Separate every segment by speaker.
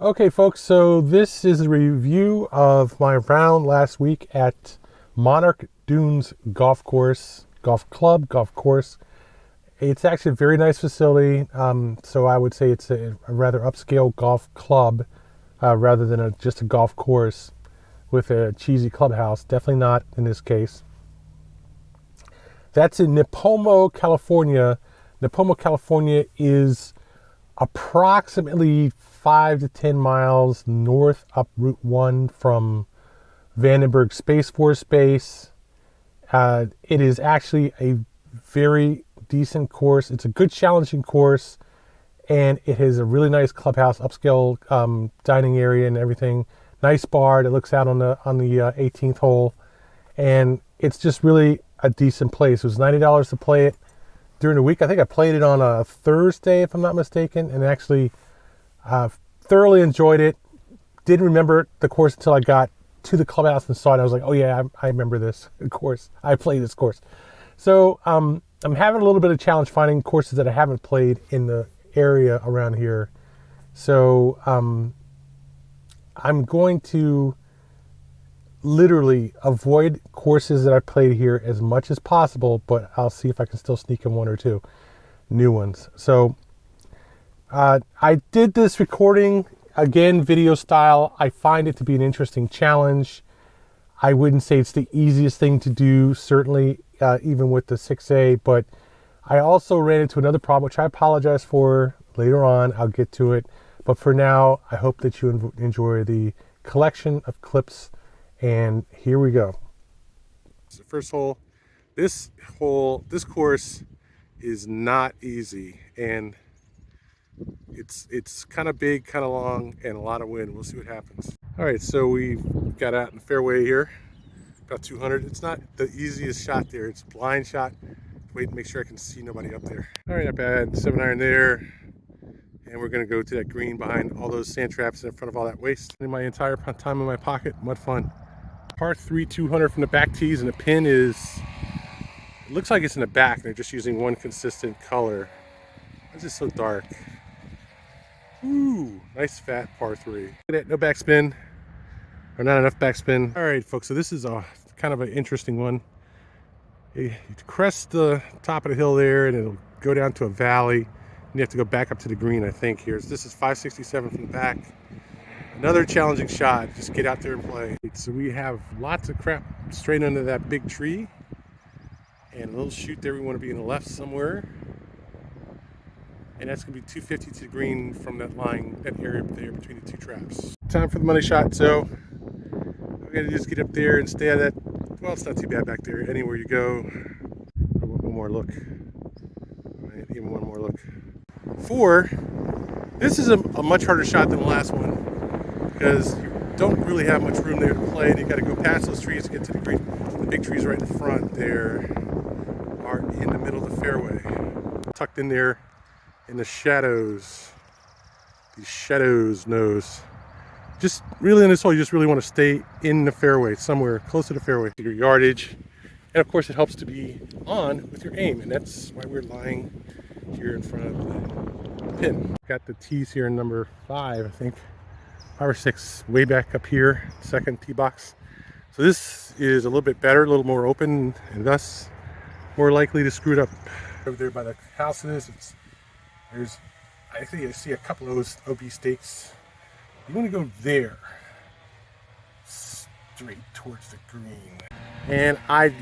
Speaker 1: Okay, folks, so this is a review of my round last week at Monarch Dunes Golf Club, Golf Course. It's actually a very nice facility, so I would say it's a rather upscale golf club rather than just a golf course with a cheesy clubhouse. Definitely not in this case. That's in Nipomo, California. Nipomo, California is approximately 5 to 10 miles north up Route 1 from Vanderburg Space Force Base. It is actually a very decent course. It's a good challenging course, and it has a really nice clubhouse, upscale dining area and everything. Nice bar that looks out on the 18th hole, and it's just really a decent place. It was $90 to play it during the week. I think I played it on a Thursday, if I'm not mistaken, and actually thoroughly enjoyed it. Didn't remember the course until I got to the clubhouse and saw it. I was like, oh yeah, I remember this course. I played this course. So I'm having a little bit of challenge finding courses that I haven't played in the area around here. So I'm going to literally avoid courses that I played here as much as possible, but I'll see if I can still sneak in one or two new ones. So I did this recording, again, video style. I find it to be an interesting challenge. I wouldn't say it's the easiest thing to do, certainly even with the 6A, but I also ran into another problem, which I apologize for later on. I'll get to it. But for now, I hope that you enjoy the collection of clips. And here we go. The first hole. This course is not easy, and it's kind of big, kind of long, and a lot of wind. We'll see what happens. All right, so we got out in the fairway here, about 200. It's not the easiest shot there. It's a blind shot. Wait and make sure I can see nobody up there. All right, not bad. 7-iron there. And we're gonna go to that green behind all those sand traps in front of all that waste. In my entire time in my pocket, mud fun. Par 3, 200 from the back tees, and the pin is, it looks like it's in the back. They're just using one consistent color. Why is it so dark? Ooh, nice fat par 3. Look at that, no backspin, or not enough backspin. All right, folks, so this is a kind of an interesting one. You crest the top of the hill there, and it'll go down to a valley. And you have to go back up to the green, I think, here. So this is 567 from the back. Another challenging shot. Just get out there and play. So we have lots of crap straight under that big tree, and a little chute there. We want to be in the left somewhere, and that's gonna be 250 to the green from that line, that area there between the two traps. Time for the money shot. So we're gonna just get up there and stay at that. Well, it's not too bad back there. Anywhere you go. One more look. Right, even one more look. 4. This is a much harder shot than the last one, because you don't really have much room there to play, and you got to go past those trees to get to the green. The big trees right in front there are in the middle of the fairway, tucked in there in the shadows. These shadows nose. Just really in this hole, you just really want to stay in the fairway, somewhere close to the fairway. Your yardage, and of course it helps to be on with your aim, and that's why we're lying here in front of the pin. Got the tees here in number 5, I think. 5 or 6, way back up here, second tee box. So this is a little bit better, a little more open, and thus more likely to screw it up. Over there by the houses, I think I see a couple of those OB stakes. You want to go there, straight towards the green. And I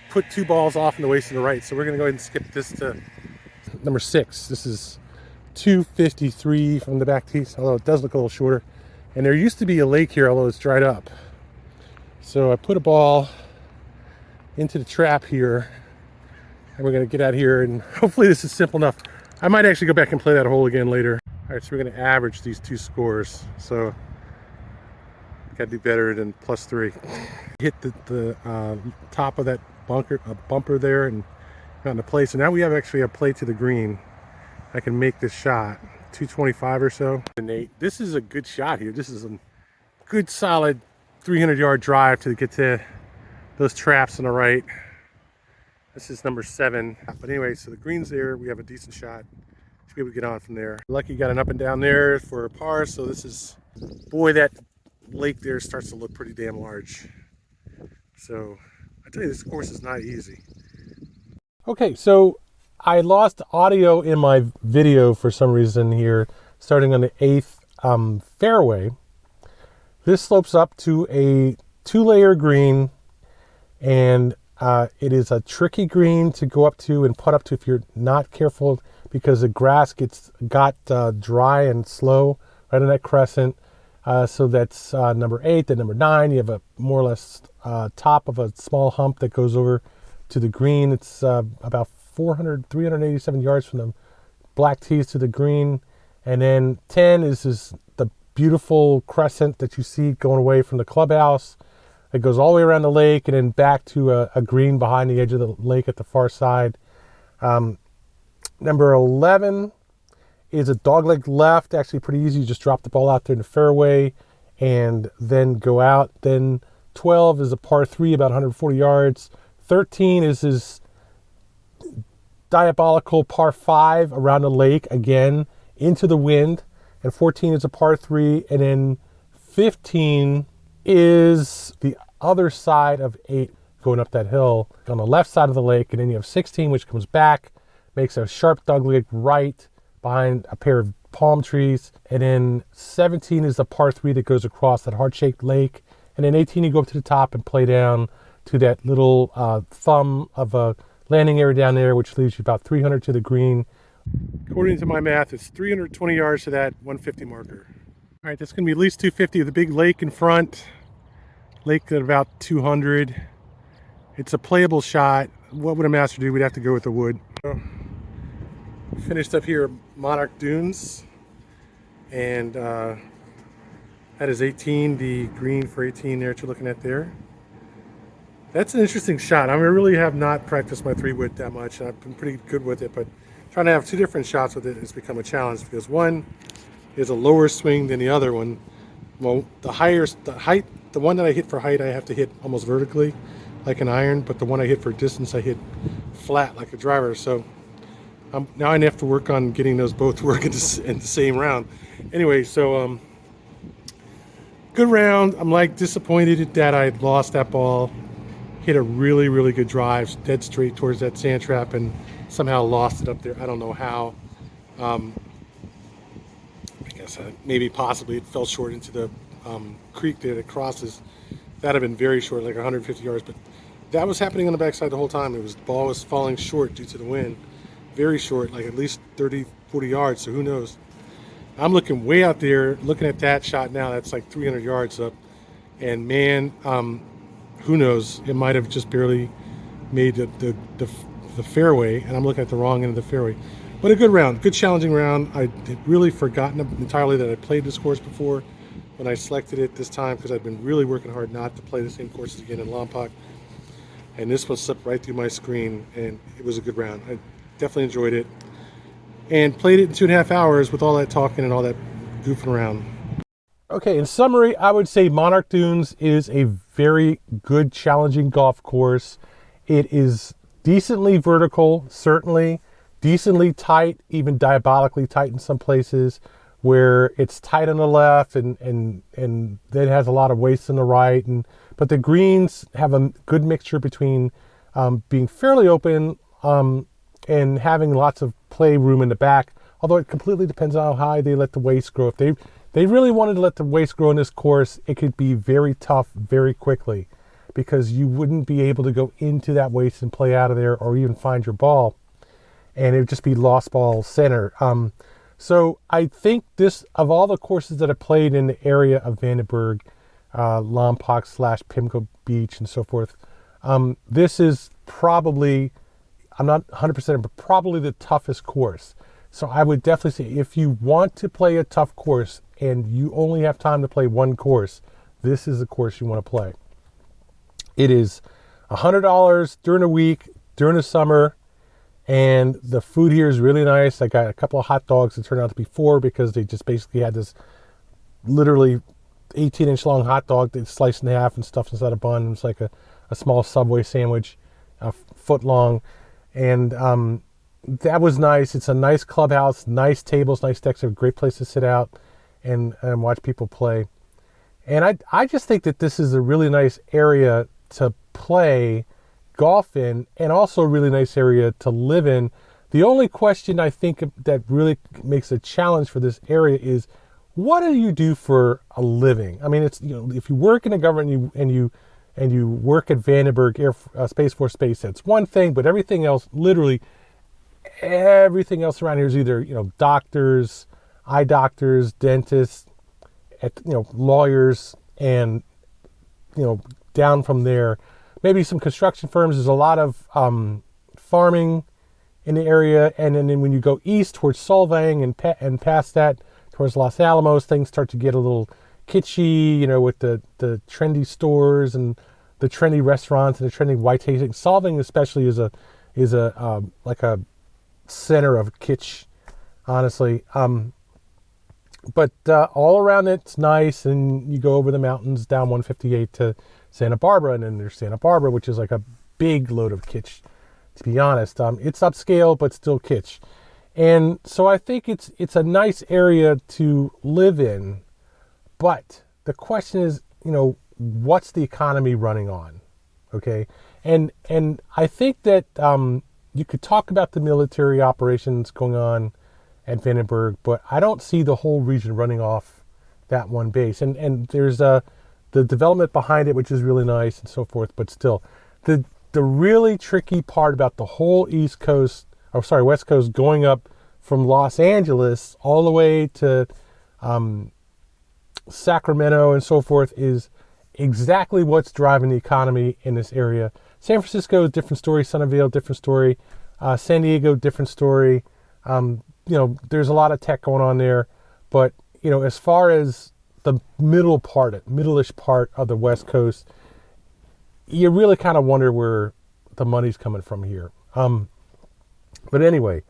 Speaker 1: put 2 balls off in the waist to the right, so we're going to go ahead and skip this to number 6. This is 253 from the back tees, although it does look a little shorter. And there used to be a lake here, although it's dried up. So I put a ball into the trap here, and we're going to get out here, and hopefully this is simple enough. I might actually go back and play that hole again later. All right, so we're going to average these 2 scores. So got to do better than +3. Hit the top of that bumper there and got into place. So now we have actually a play to the green. I can make this shot, 225 or so. This is a good shot here. This is a good solid 300-yard drive to get to those traps on the right. This is number 7. But anyway, so the green's there. We have a decent shot. Should be able to get on from there. Lucky got an up and down there for a par, so this is Boy, that lake there starts to look pretty damn large. So I tell you, this course is not easy. Okay, so I lost audio in my video for some reason here, starting on the 8th fairway. This slopes up to a 2-layer green, and it is a tricky green to go up to and putt up to if you're not careful, because the grass got dry and slow right on that crescent. So that's number 8. Then number 9, you have a more or less top of a small hump that goes over to the green. It's about 387 yards from the black tees to the green. And then 10 is the beautiful crescent that you see going away from the clubhouse. It goes all the way around the lake and then back to a green behind the edge of the lake at the far side. Number 11 is a dogleg left, actually pretty easy. You just drop the ball out there in the fairway and then go out. Then 12 is a par 3, about 140 yards. 13 is his diabolical par 5 around the lake, again, into the wind. And 14 is a par 3. And then 15 is the other side of 8 going up that hill on the left side of the lake. And then you have 16, which comes back, makes a sharp dogleg right behind a pair of palm trees. And then 17 is the par 3 that goes across that heart-shaped lake. And then 18, you go up to the top and play down to that little thumb of a landing area down there, which leaves you about 300 to the green. According to my math, it's 320 yards to that 150 marker. All right, that's going to be at least 250 with the big lake in front. Lake at about 200. It's a playable shot. What would a master do? We'd have to go with the wood. Finished up here at Monarch Dunes, and that is 18, the green for 18 there that you're looking at there. That's an interesting shot. I mean, I really have not practiced my 3-wood that much, and I've been pretty good with it, but trying to have 2 different shots with it has become a challenge, because one is a lower swing than the other one. Well, the one that I hit for height, I have to hit almost vertically like an iron, but the one I hit for distance, I hit flat like a driver. So now I have to work on getting those both working in the same round. Anyway, so good round. I'm like disappointed that I lost that ball. Hit a really, really good drive, dead straight towards that sand trap, and somehow lost it up there. I don't know how. I guess maybe possibly it fell short into the creek there that crosses. That'd have been very short, like 150 yards. But that was happening on the backside the whole time. The ball was falling short due to the wind. Very short, like at least 30, 40 yards, so who knows. I'm looking way out there, looking at that shot now, that's like 300 yards up. And man, who knows, it might have just barely made the fairway, and I'm looking at the wrong end of the fairway. But a good round, good challenging round. I had really forgotten entirely that I played this course before when I selected it this time, because I've been really working hard not to play the same courses again in Lompoc. And this one slipped right through my screen, and it was a good round. I definitely enjoyed it, and played it in 2.5 hours with all that talking and all that goofing around. Okay, in summary, I would say Monarch Dunes is a very good, challenging golf course. It is decently vertical, certainly, decently tight, even diabolically tight in some places, where it's tight on the left and then it has a lot of waste on the right. But the greens have a good mixture between being fairly open and having lots of play room in the back, although it completely depends on how high they let the waste grow. If they really wanted to let the waste grow in this course, it could be very tough very quickly, because you wouldn't be able to go into that waste and play out of there or even find your ball, and it would just be lost ball center. So I think this, of all the courses that I played in the area of Vanderburg, Lompoc / Pimco Beach and so forth, this is probably, I'm not 100%, but probably the toughest course. So I would definitely say, if you want to play a tough course and you only have time to play one course, this is the course you want to play. It is $100 during the week, during the summer, and the food here is really nice. I got a couple of hot dogs that turned out to be 4, because they just basically had this literally 18-inch long hot dog that's sliced in half and stuffed inside a bun. It's like a small Subway sandwich, a foot long. And that was nice. It's a nice clubhouse, nice tables, nice decks, a great place to sit out. and watch people play. And I just think that this is a really nice area to play golf in, and also a really nice area to live in. The only question I think that really makes a challenge for this area is, what do you do for a living? I mean, it's, if you work in the government and you work at Vanderburg Space Force Base, that's one thing, but everything else, literally everything else around here is either, doctors, eye doctors, dentists, lawyers, and, down from there, maybe some construction firms. There's a lot of farming in the area. And then when you go east towards Solvang and past that towards Los Alamos, things start to get a little kitschy, with the trendy stores and the trendy restaurants and the trendy white tasting. Solvang especially is a like a center of kitsch, honestly. But all around it's nice, and you go over the mountains down 158 to Santa Barbara, and then there's Santa Barbara, which is like a big load of kitsch, to be honest. It's upscale, but still kitsch. And so I think it's a nice area to live in, but the question is, what's the economy running on? Okay. And I think that you could talk about the military operations going on at Vandenberg, but I don't see the whole region running off that one base. And there's the development behind it, which is really nice and so forth, but still, the really tricky part about the whole West Coast, going up from Los Angeles all the way to Sacramento and so forth, is exactly what's driving the economy in this area. San Francisco, different story. Sunnyvale, different story. San Diego, different story. There's a lot of tech going on there, but as far as the middle-ish part of the West Coast, you really kind of wonder where the money's coming from here. But anyway,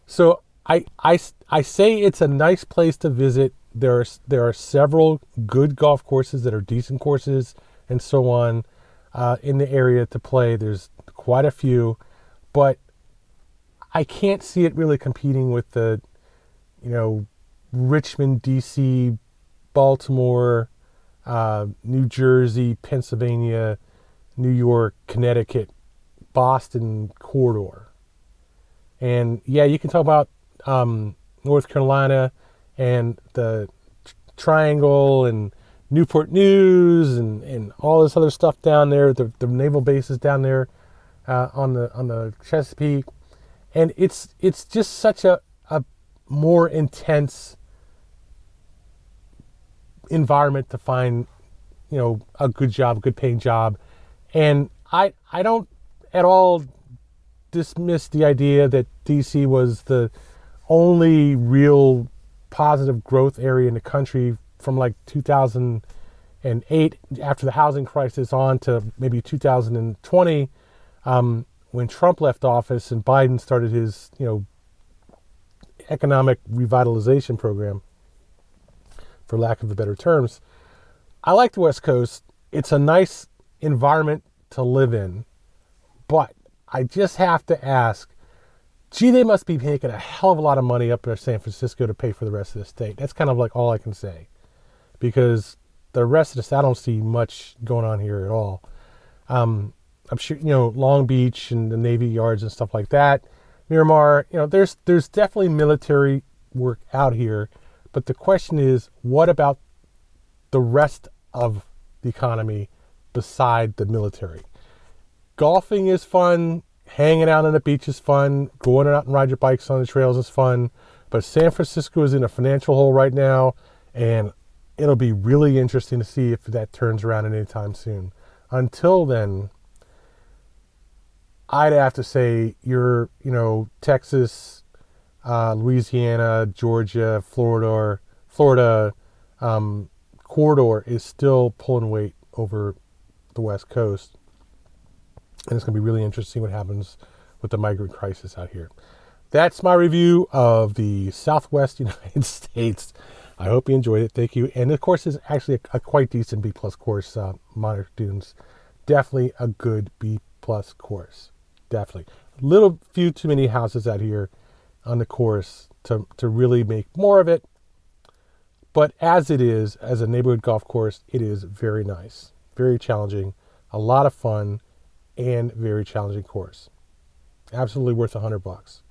Speaker 1: so I say it's a nice place to visit. There are several good golf courses that are decent courses and so on in the area to play. There's quite a few, but I can't see it really competing with the, Richmond, DC, Baltimore, New Jersey, Pennsylvania, New York, Connecticut, Boston corridor. And yeah, you can talk about North Carolina and the Triangle and Newport News and all this other stuff down there, the naval bases down there on the Chesapeake. And it's just such a more intense environment to find, a good paying job. And I don't at all dismiss the idea that DC was the only real positive growth area in the country from like 2008 after the housing crisis on to maybe 2020 when Trump left office and Biden started his economic revitalization program, for lack of better terms. I like the West Coast. It's a nice environment to live in, but I just have to ask, they must be making a hell of a lot of money up there in San Francisco to pay for the rest of the state. That's kind of like all I can say, because the rest of the state, I don't see much going on here at all. I'm sure, Long Beach and the Navy Yards and stuff like that, Miramar, there's definitely military work out here, but the question is, what about the rest of the economy beside the military? Golfing is fun. Hanging out on the beach is fun. Going out and ride your bikes on the trails is fun. But San Francisco is in a financial hole right now, and it'll be really interesting to see if that turns around anytime soon. Until then, I'd have to say your, Texas, Louisiana, Georgia, Florida corridor is still pulling weight over the West Coast. And it's going to be really interesting what happens with the migrant crisis out here. That's my review of the Southwest United States. I hope you enjoyed it. Thank you. And the course is actually a quite decent B+ course, Monarch Dunes. Definitely a good B+ course. Definitely. A few too many houses out here on the course to really make more of it. But as it is, as a neighborhood golf course, it is very nice, very challenging, a lot of fun, and very challenging course. Absolutely worth $100.